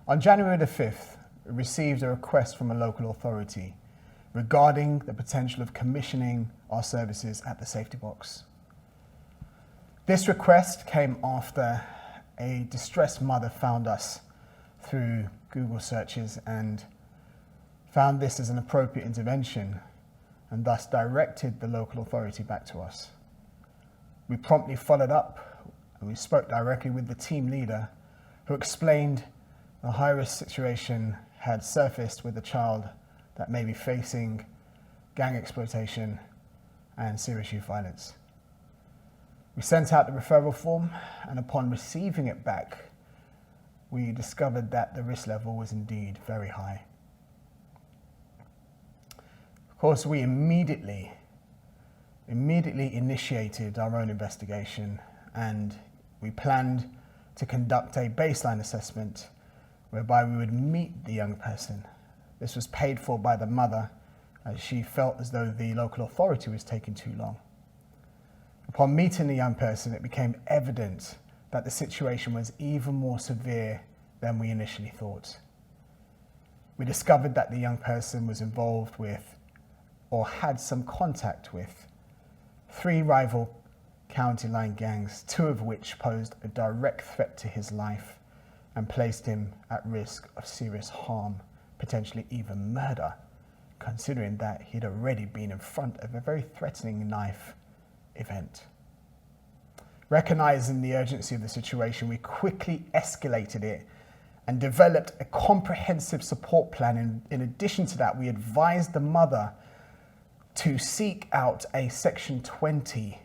On January the 5th, we received a request from a local authority regarding the potential of commissioning our services at the safety box. This request came after a distressed mother found us through Google searches and found this as an appropriate intervention and thus directed the local authority back to us. We promptly followed up and we spoke directly with the team leader who explained a high-risk situation had surfaced with a child that may be facing gang exploitation and serious youth violence. We sent out the referral form, and upon receiving it back, we discovered that the risk level was indeed very high. Of course, we immediately initiated our own investigation, and we planned to conduct a baseline assessment whereby we would meet the young person. This was paid for by the mother as she felt as though the local authority was taking too long. Upon meeting the young person, it became evident that the situation was even more severe than we initially thought. We discovered that the young person was involved with or had some contact with 3 rival county line gangs, 2 of which posed a direct threat to his life and placed him at risk of serious harm, potentially even murder, considering that he'd already been in front of a very threatening knife event. Recognizing the urgency of the situation, we quickly escalated it and developed a comprehensive support plan. In addition to that, we advised the mother to seek out a Section 20,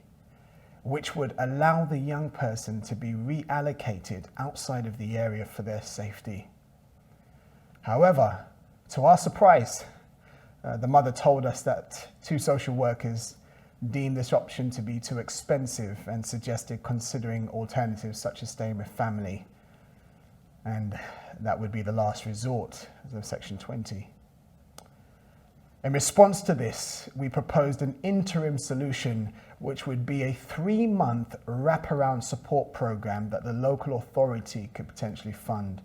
which would allow the young person to be reallocated outside of the area for their safety. However, to our surprise, the mother told us that 2 social workers deemed this option to be too expensive and suggested considering alternatives such as staying with family, and that would be the last resort of Section 20. In response to this, we proposed an interim solution, which would be a 3-month wraparound support program that the local authority could potentially fund,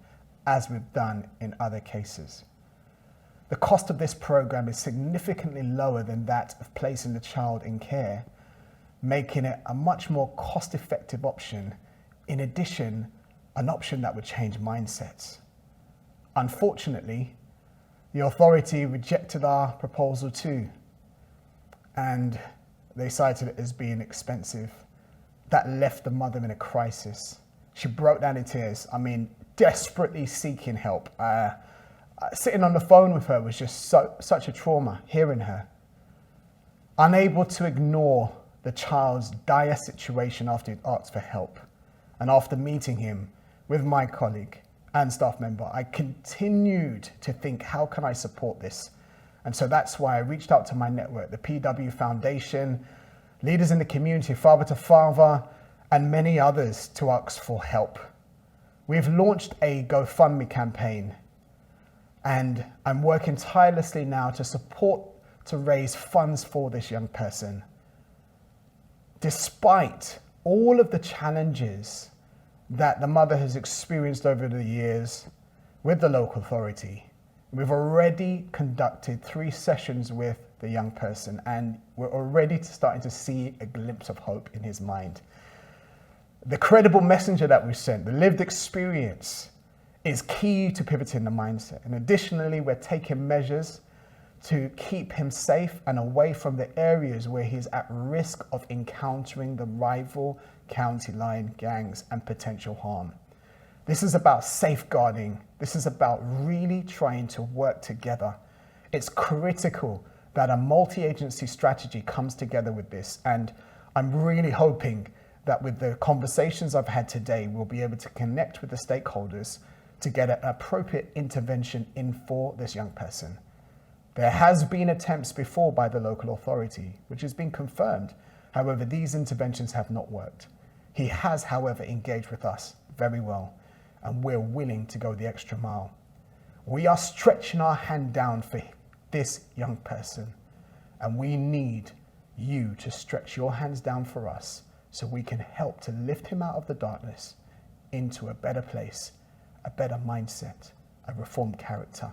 as we've done in other cases. The cost of this program is significantly lower than that of placing the child in care, making it a much more cost-effective option. In addition, an option that would change mindsets. Unfortunately, the authority rejected our proposal too, and they cited it as being expensive. That left the mother in a crisis. She broke down in tears, desperately seeking help. Sitting on the phone with her was just such a trauma, hearing her. Unable to ignore the child's dire situation after he asked for help, and after meeting him with my colleague and staff member, I continued to think, how can I support this? And so that's why I reached out to my network, the PW Foundation, leaders in the community, Father to Father, and many others to ask for help. We've launched a GoFundMe campaign, and I'm working tirelessly now to raise funds for this young person. Despite all of the challenges that the mother has experienced over the years with the local authority, we've already conducted 3 sessions with the young person, and we're already starting to see a glimpse of hope in his mind. The credible messenger that we've sent, the lived experience, is key to pivoting the mindset. And additionally, we're taking measures to keep him safe and away from the areas where he's at risk of encountering the rival county line gangs and potential harm. This is about safeguarding. This is about really trying to work together. It's critical that a multi-agency strategy comes together with this. And I'm really hoping that with the conversations I've had today, we'll be able to connect with the stakeholders to get an appropriate intervention in for this young person. There has been attempts before by the local authority, which has been confirmed. However, these interventions have not worked. He has, however, engaged with us very well, and we're willing to go the extra mile. We are stretching our hand down for this young person, and we need you to stretch your hands down for us so we can help to lift him out of the darkness into a better place, a better mindset, a reformed character,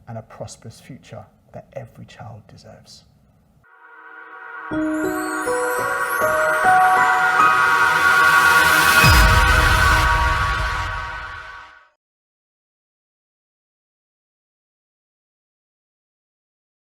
and a prosperous future that every child deserves.